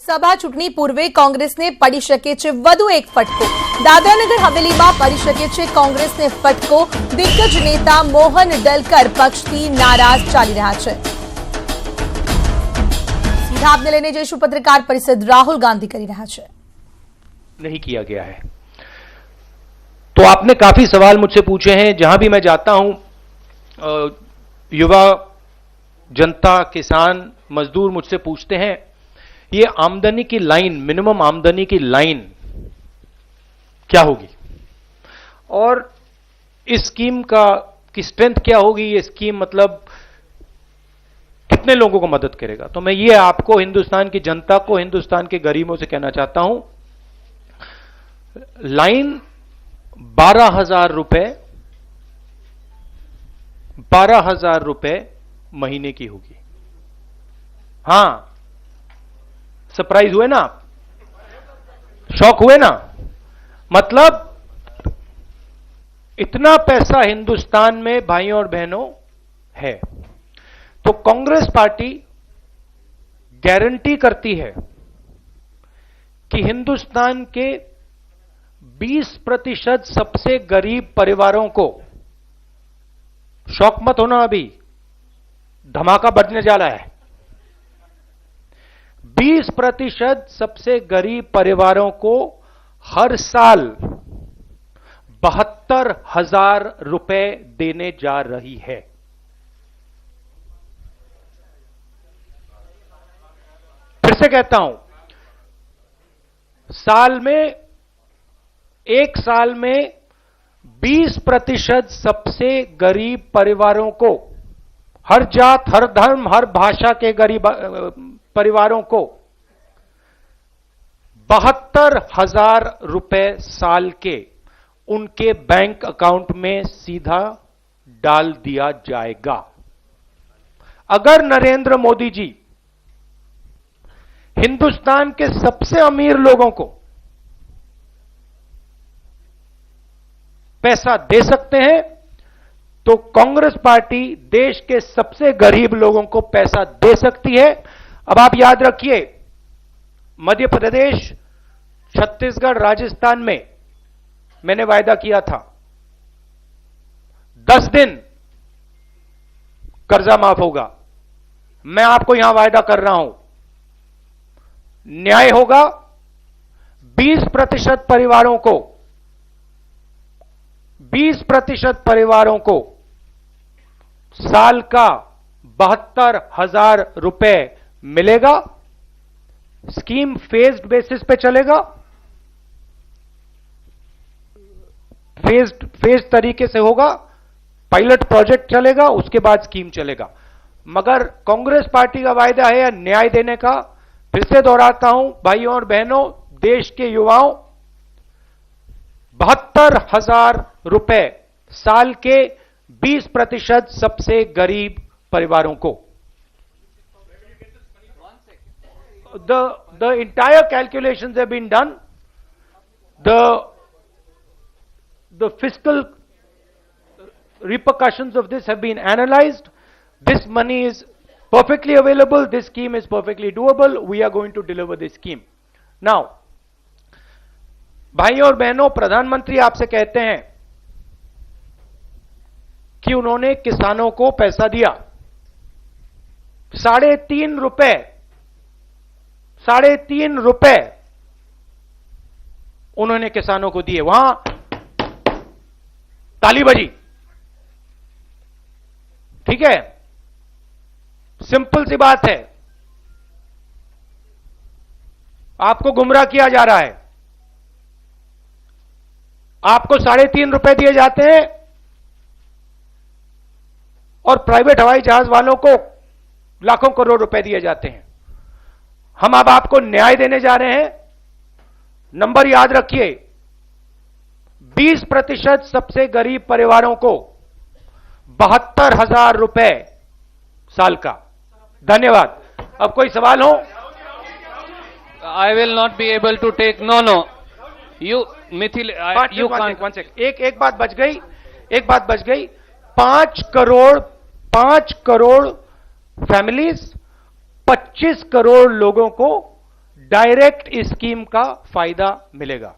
લોકસભા ચૂંટણી પૂર્વે કોંગ્રેસને પડી શકે છે વધુ એક ફટકો। દાદરાનગર હવેલીમાં પડી શકે છે કોંગ્રેસને ફટકો। દિગ્ગજ નેતા મોહન ડલકર પક્ષથી નારાજ ચાલી રહ્યા છે। સીધા આપને લઈને જઈશું પત્રકાર પરિષદ રાहुल गांधी કરી રહ્યા છે। नहीं किया गया है। तो आपने काफी सवाल मुझसे पूछे हैं। जहां भी मैं जाता हूं युवा जनता किसान मजदूर मुझसे पूछते हैं ये आमदनी की लाइन, मिनिमम आमदनी की लाइन क्या होगी और इस स्कीम की स्ट्रेंथ क्या होगी, ये स्कीम मतलब कितने लोगों को मदद करेगा। तो मैं ये आपको, हिंदुस्तान की जनता को, हिंदुस्तान के गरीबों से कहना चाहता हूं, लाइन 12,000 रुपए 12,000 रुपए महीने की होगी। हां, सरप्राइज हुए ना आप, शॉक हुए ना। मतलब इतना पैसा हिंदुस्तान में भाइयों और बहनों है। तो कांग्रेस पार्टी गारंटी करती है कि हिंदुस्तान के 20% सबसे गरीब परिवारों को, शौक मत होना, अभी धमाका बढ़ने जा रहा है, 20% सबसे गरीब परिवारों को हर साल 72,000 रुपए देने जा रही है। फिर से कहता हूं, एक साल में 20% सबसे गरीब परिवारों को, हर जात, हर धर्म, हर भाषा के गरीब परिवारों को 72,000 रुपए साल के उनके बैंक अकाउंट में सीधा डाल दिया जाएगा। अगर नरेंद्र मोदी जी हिंदुस्तान के सबसे अमीर लोगों को पैसा दे सकते हैं तो कांग्रेस पार्टी देश के सबसे गरीब लोगों को पैसा दे सकती है। अब आप याद रखिए, मध्य प्रदेश, छत्तीसगढ़, राजस्थान में मैंने वायदा किया था 10 दिन कर्जा माफ होगा। मैं आपको यहां वायदा कर रहा हूं, न्याय होगा। 20% परिवारों को 20% परिवारों को साल का 72,000 रुपए मिलेगा। स्कीम फेज्ड बेसिस पे चलेगा, फेज तरीके से होगा, पायलट प्रोजेक्ट चलेगा, उसके बाद स्कीम चलेगा। मगर कांग्रेस पार्टी का वायदा है न्याय देने का। फिर से दोहराता हूं भाइयों और बहनों, देश के युवाओं, 72,000 रुपए साल के 20% सबसे गरीब परिवारों को। The entire calculations have been done. The fiscal repercussions of this have been analyzed. This money is perfectly available. This scheme is perfectly doable. We are going to deliver this scheme. Now, भाइयों और बहनों, प्रधानमंत्री आपसे कहते हैं कि उन्होंने किसानों को पैसा दिया 3.5 रुपए, 3.5 रुपए उन्होंने किसानों को दिए। वहां ताली बजी, ठीक है, सिंपल सी बात है। आपको गुमराह किया जा रहा है। आपको 3.5 रुपए दिए जाते हैं और प्राइवेट हवाई जहाज वालों को लाखों करोड़ रुपए दिए जाते हैं। हम अब आपको न्याय देने जा रहे हैं। नंबर याद रखिए, 20% सबसे गरीब परिवारों को 72,000 रुपए साल का। धन्यवाद। अब कोई सवाल हो? I will not be able to take. No. You, Mithil, you can't. One sec. एक बात बच गई। 5 करोड़ फैमिलीज, 25 करोड़ लोगों को डायरेक्ट इस स्कीम का फायदा मिलेगा।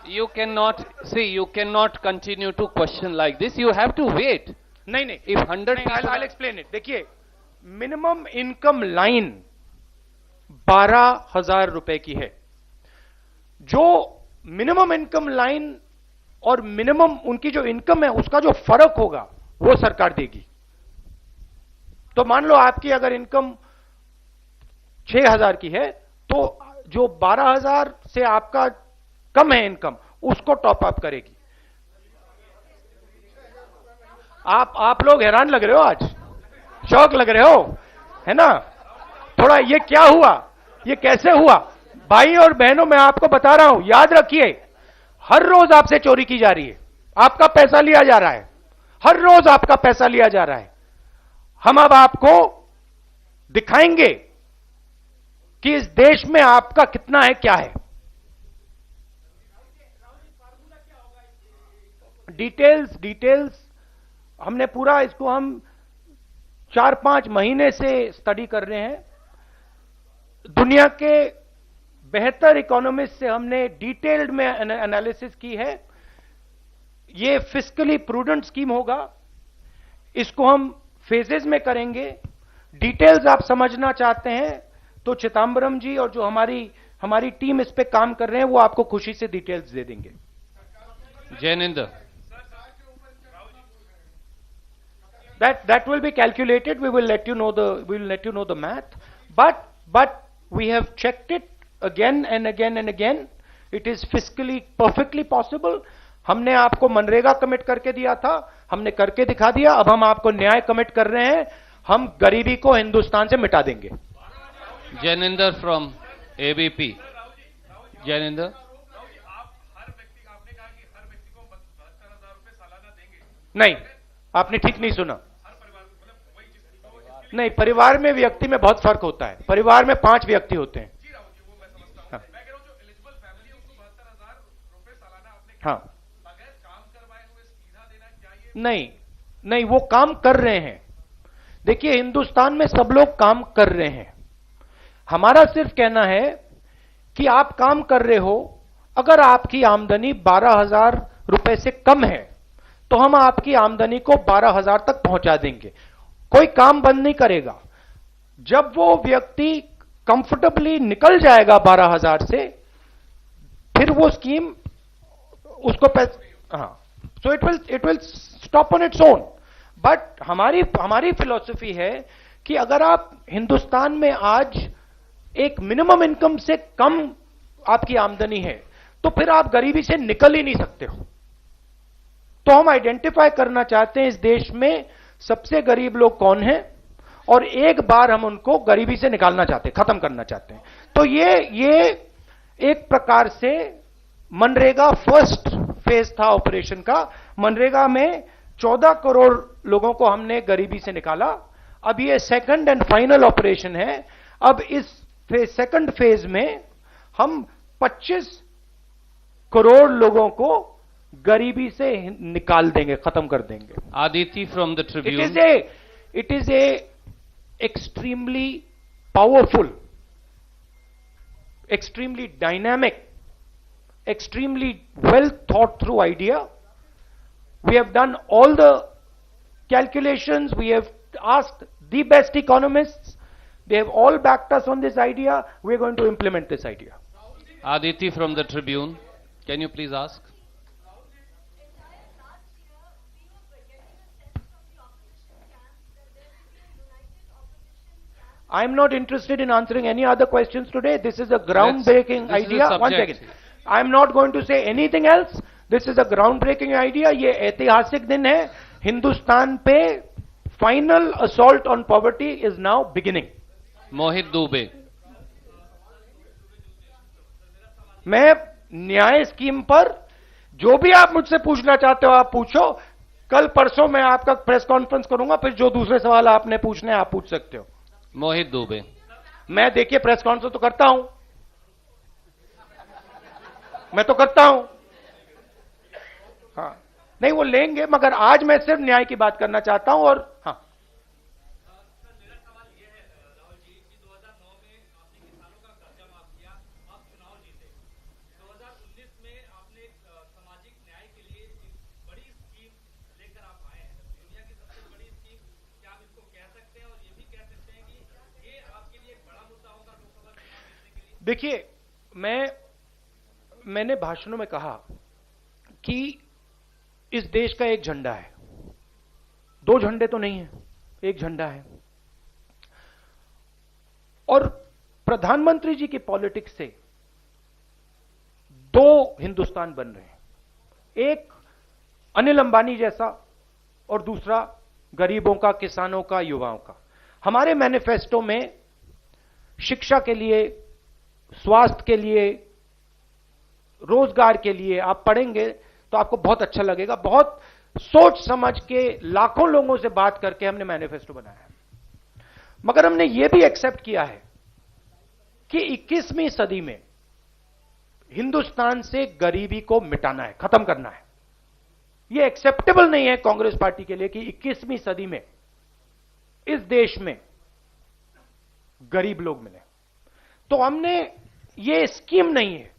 You cannot see. You cannot continue to question like this. You have to wait. नहीं नहीं, If 100 people, I'll explain it. देखिए, मिनिमम इनकम लाइन 12,000 रुपए की है। जो मिनिमम इनकम लाइन और मिनिमम उनकी जो इनकम है उसका जो फर्क होगा वो सरकार देगी। तो मान लो आपकी अगर इनकम 6,000 की है तो जो 12,000 से आपका कम है इनकम, उसको टॉप अप करेगी। आप लोग हैरान लग रहे हो, आज शौक लग रहे हो, है ना? थोड़ा ये क्या हुआ, ये कैसे हुआ? भाई और बहनों, मैं आपको बता रहा हूं, याद रखिए, हर रोज आपसे चोरी की जा रही है, आपका पैसा लिया जा रहा है, हर रोज आपका पैसा लिया जा रहा है। हम अब आपको दिखाएंगे कि इस देश में आपका कितना है, क्या है। डिटेल्स हमने पूरा इसको हम 4-5 महीने से स्टडी कर रहे हैं। दुनिया के बेहतर इकोनॉमिस्ट से हमने डिटेल्ड में एनालिसिस की है। ये फिस्कली प्रूडेंट स्कीम होगा, इसको हम फेजेस में करेंगे। डिटेल्स आप समझना चाहते हैं तो चिदम्बरम जी और जो हमारी टीम इस पे काम कर रहे हैं वो आपको खुशी से डिटेल्स दे देंगे। Jainendra. That will be calculated. We will let you know the math. But we have checked it again and again and again. It is fiscally perfectly possible. हमने आपको मनरेगा कमिट करके दिया था, हमने करके दिखा दिया। अब हम आपको न्याय कमिट कर रहे हैं, हम गरीबी को हिंदुस्तान से मिटा देंगे। Jainendra from ABP. Jainendra. नहीं, आपने ठीक नहीं सुना। नहीं, परिवार में व्यक्ति में बहुत फर्क होता है। परिवार में 5 व्यक्ति होते हैं। हाँ, हाँ। नहीं, वो काम कर रहे हैं। देखिए, हिंदुस्तान में सब लोग काम कर रहे हैं। हमारा सिर्फ कहना है कि आप काम कर रहे हो, अगर आपकी आमदनी 12,000 रुपए से कम है तो हम आपकी आमदनी को 12,000 तक पहुंचा देंगे। कोई काम बंद नहीं करेगा। जब वो व्यक्ति कंफर्टेबली निकल जाएगा 12,000 से, फिर वो स्कीम उसको हाँ, so it will stop on its own. But हमारी फिलॉसफी है कि अगर आप हिंदुस्तान में आज एक मिनिमम इनकम से कम आपकी आमदनी है तो फिर आप गरीबी से निकल ही नहीं सकते हो। तो हम आइडेंटिफाई करना चाहते हैं इस देश में सबसे गरीब लोग कौन हैं और एक बार हम उनको गरीबी से निकालना चाहते हैं, खत्म करना चाहते हैं। तो ये एक प्रकार से मनरेगा फर्स्ट फेज था ऑपरेशन का। मनरेगा में 14 करोड़ लोगों को हमने गरीबी से निकाला। अब ये सेकंड एंड फाइनल ऑपरेशन है। अब इस सेकंड फेज में हम 25 करोड़ लोगों को गरीबी से निकाल देंगे, खत्म कर देंगे। Aditi from the Tribune. It is a extremely powerful, extremely dynamic, extremely well thought through idea. We have done all the calculations. We have asked the best economists. They have all backed us on this idea. We are going to implement this idea. Aditi from the Tribune. Can you please ask? I am not interested in answering any other questions today. This is a groundbreaking idea. One second. I am not going to say anything else. This is a groundbreaking idea. ये ऐतिहासिक दिन है। हिंदुस्तान पे final assault on poverty is now beginning. Mohit Dubey. मैं न्याय scheme पर जो भी आप मुझसे पूछना चाहते हो आप पूछो। कल परसों मैं आपका प्रेस कॉन्फ्रेंस करूंगा, फिर जो दूसरे सवाल आपने पूछने आप पूछ सकते हो। Mohit Dubey. मैं देखिए प्रेस कॉन्फ्रेंस तो करता हूं, मैं तो करता हूं। हाँ, नहीं वो लेंगे, मगर आज मैं सिर्फ न्याय की बात करना चाहता हूं। और हाँ, देखिए, मैंने भाषणों में कहा कि इस देश का एक झंडा है, दो झंडे तो नहीं है, एक झंडा है। और प्रधानमंत्री जी की पॉलिटिक्स से दो हिंदुस्तान बन रहे हैं, एक अनिल अंबानी जैसा और दूसरा गरीबों का, किसानों का, युवाओं का। हमारे मैनिफेस्टो में शिक्षा के लिए, स्वास्थ्य के लिए, रोजगार के लिए आप पढ़ेंगे तो आपको बहुत अच्छा लगेगा। बहुत सोच समझ के लाखों लोगों से बात करके हमने मैनिफेस्टो बनाया है। मगर हमने यह भी एक्सेप्ट किया है कि 21वीं सदी में हिंदुस्तान से गरीबी को मिटाना है, खत्म करना है। यह एक्सेप्टेबल नहीं है कांग्रेस पार्टी के लिए कि 21वीं सदी में इस देश में गरीब लोग मिले। तो हमने, ये स्कीम नहीं है,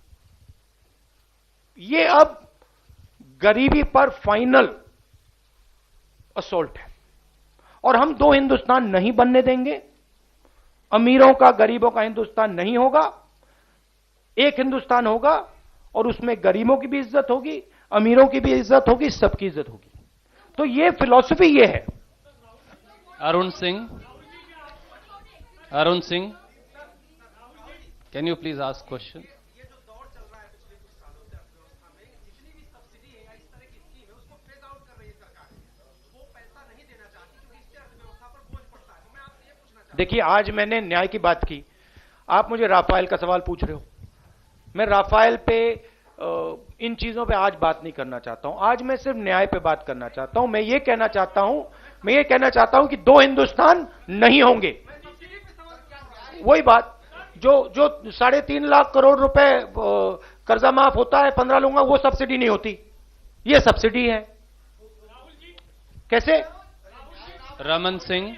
ये अब गरीबी पर फाइनल असोल्ट है। और हम दो हिंदुस्तान नहीं बनने देंगे। अमीरों का, गरीबों का हिंदुस्तान नहीं होगा। एक हिंदुस्तान होगा और उसमें गरीबों की भी इज्जत होगी, अमीरों की भी इज्जत होगी, सबकी इज्जत होगी। तो ये फिलॉसफी ये है। Arun Singh, can you please ask question? देखिए, आज मैंने न्याय की बात की, आप मुझे राफेल का सवाल पूछ रहे हो। मैं राफेल पे, इन चीजों पे आज बात नहीं करना चाहता हूं। आज मैं सिर्फ न्याय पे बात करना चाहता हूं। मैं ये कहना चाहता हूं कि दो हिंदुस्तान नहीं होंगे। वही बात, जो 3.5 लाख करोड़ रुपए कर्जा माफ होता है, 15 लूंगा, वो सब्सिडी नहीं होती, ये सब्सिडी है। कैसे? रमन सिंह,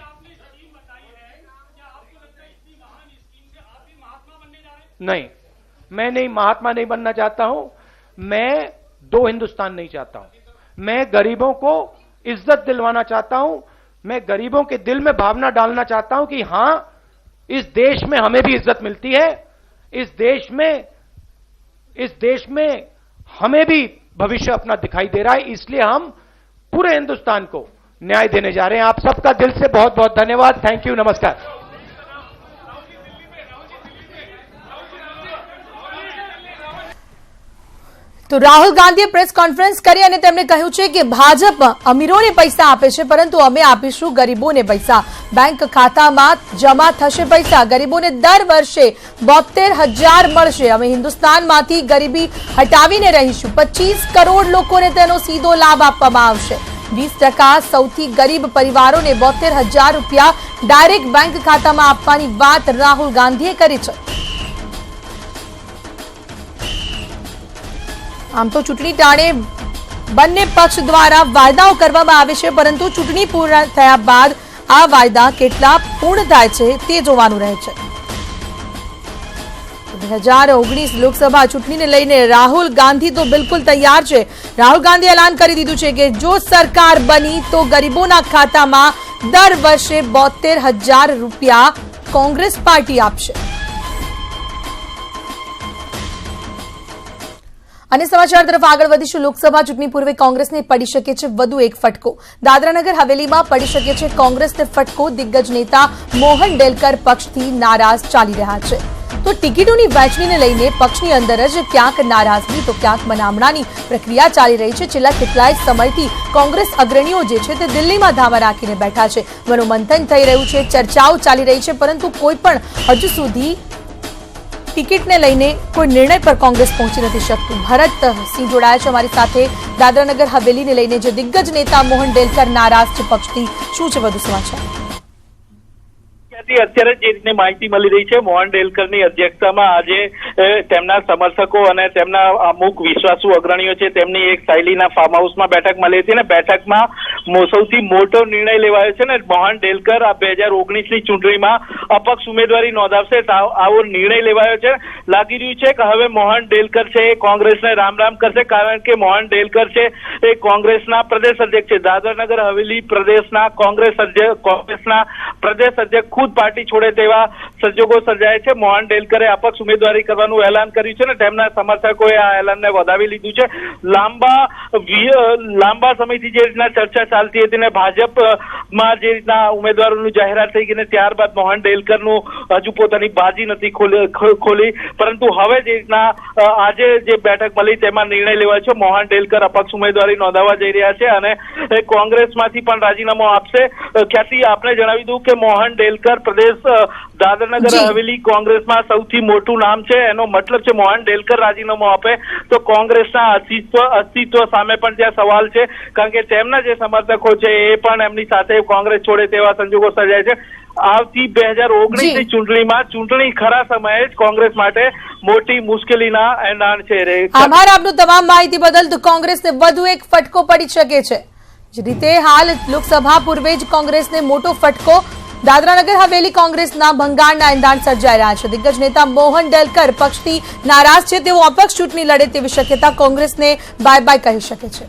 नहीं, मैं नहीं, महात्मा नहीं बनना चाहता हूं। मैं दो हिंदुस्तान नहीं चाहता हूं। मैं गरीबों को इज्जत दिलवाना चाहता हूं। मैं गरीबों के दिल में भावना डालना चाहता हूं कि हां, इस देश में हमें भी इज्जत मिलती है। इस देश में हमें भी भविष्य अपना दिखाई दे रहा है। इसलिए हम पूरे हिंदुस्तान को न्याय देने जा रहे हैं। आप सबका दिल से बहुत बहुत धन्यवाद। थैंक यू, नमस्कार। તો રાહુલ ગાંધીએ પ્રેસ કોન્ફરન્સ કરી અને તેમણે કહ્યું છે કે ભાજપ અમીરોને પૈસા આપે છે, પરંતુ અમે આપીશું ગરીબોને પૈસા। બેંક ખાતામાં જમા થશે પૈસા। ગરીબોને દર વર્ષે 72,000 મળશે। અમે હિન્દુસ્તાનમાંથી ગરીબી હટાવીને રહીશું। 25 કરોડ લોકોને તેનો સીધો લાભ આપવામાં આવશે। 20% સૌથી ગરીબ પરિવારોને 72,000 રૂપિયા ડાયરેક્ટ બેંક ખાતામાં આપવાની વાત રાહુલ ગાંધીએ કરી છે। આમ તો ચૂંટણી ટાણે બંને પક્ષ દ્વારા વાયદાઓ કરવામાં આવે છે, પરંતુ ચૂંટણી પૂર્ણ થયા બાદ આ વાયદા કેટલા પૂર્ણ થાય છે તે જોવાનું રહે છે। 2019 લોકસભા ચૂંટણીને લઈને રાહુલ ગાંધી તો બિલકુલ તૈયાર છે। રાહુલ ગાંધીએ એલાન કરી દીધું છે કે જો સરકાર બની તો ગરીબોના ખાતામાં દર વર્ષે 72,000 રૂપિયા કોંગ્રેસ પાર્ટી આપશે। અને સમાચાર તરફ આગળ વધીશું। લોકસભા ચૂંટણી પૂર્વે કોંગ્રેસને પડી શકે છે વધુ એક ફટકો। દાદરાનગર હવેલીમાં પડી શકે છે કોંગ્રેસને ફટકો। દિગ્ગજ નેતા મોહન ડેલકર પક્ષથી નારાજ ચાલી રહ્યા છે। તો ટિકિટોની વહેંચણીને લઈને પક્ષની અંદર જ ક્યાંક નારાજગી તો ક્યાંક મનામણાની પ્રક્રિયા ચાલી રહી છે। છેલ્લા કેટલાય સમયથી કોંગ્રેસ અગ્રણીઓ જે છે તે દિલ્હીમાં ધાવા રાખીને બેઠા છે। મનોમંથન થઈ રહ્યું છે, ચર્ચાઓ ચાલી રહી છે, પરંતુ કોઈ પણ હજુ સુધી टिकट ने लईने कोई निर्णय पर कांग्रेस पहुंची नहीं शकती। भरत सिंह जोड़ाया है हमारी साथे। दादरानगर हवेली ने लईने जो दिग्गज नेता मोहन डेलकर नाराज છે પક્ષથી, શું છે વધુ સમાચાર? અત્યારે જે રીતની માહિતી મળી રહી છે, મોહન ડેલકરની અધ્યક્ષતામાં આજે તેમના સમર્થકો અને તેમના અમુક વિશ્વાસુ અગ્રણીઓ છે તેમની એક શૈલીના ફાર્મ હાઉસમાં બેઠક મળી હતી અને બેઠકમાં સૌથી મોટો નિર્ણય લેવાયો છે ને મોહન ડેલકર આ 2019ની ચૂંટણીમાં અપક્ષ ઉમેદવારી નોંધાવશે આવો નિર્ણય લેવાયો છે. લાગી રહ્યું છે કે હવે મોહન ડેલકર છે એ કોંગ્રેસને રામ રામ કરશે, કારણ કે મોહન ડેલકર છે એ કોંગ્રેસના પ્રદેશ અધ્યક્ષ છે. દાદરાનગર હવેલી પ્રદેશના કોંગ્રેસના પ્રદેશ અધ્યક્ષ ખુદ પાર્ટી છોડે તેવા સંજોગો સર્જાય છે. મોહન ડેલકરે અપક્ષ ઉમેદવારી કરવાનું એલાન કર્યું છે ને તેમના સમર્થકોએ આ એલાનને વધાવી લીધું છે. લાંબા સમયથી જે રીતના ચર્ચા ચાલતી હતી ને ભાજપમાં જે રીતના ઉમેદવારોની જાહેરાત થઈ ગઈ ને ત્યારબાદ મોહન ડેલકરનું હજુ પોતાની બાજી નથી ખોલી, પરંતુ હવે જે રીતના આજે જે બેઠક મળી તેમાં નિર્ણય લેવાયો છે. મોહન ડેલકર અપક્ષ ઉમેદવારી નોંધાવવા જઈ રહ્યા છે અને કોંગ્રેસમાંથી પણ રાજીનામું આપશે. ખ્યાતિ, આપને જણાવી દઉં કે મોહન ડેલકર પ્રદેશ દાદરાનગર હવેલી કોંગ્રેસમાં સૌથી મોટું નામ છે. એનો મતલબ છે મોહન ડેલકર રાજીનામું આપે તો કોંગ્રેસના અસ્તિત્વ સામે પણ ત્યાં સવાલ છે, કારણ કે તેમના જે સમર્થકો છે એ પણ એમની સાથે કોંગ્રેસ છોડે તેવા સંજોગો સર્જાય છે. આવતી 2019ની ચૂંટણી ખરા સમયે જ કોંગ્રેસ માટે મોટી મુશ્કેલીના એંધાણ છે. આભાર આપનું તમામ માહિતી બદલ. તો કોંગ્રેસને વધુ એક ફટકો પડી શકે છે. જે રીતે હાલ લોકસભા પૂર્વે જ કોંગ્રેસને મોટો ફટકો, દાદરાનગર હવેલી કોંગ્રેસના ભંગાણના એંધાણ સર્જાઈ રહ્યા છે. દિગ્ગજ નેતા મોહન ડેલકર પક્ષથી નારાજ છે, તેઓ અપક્ષ ચૂંટણી લડે તેવી શક્યતા કોંગ્રેસને બાય બાય કહી શકે છે.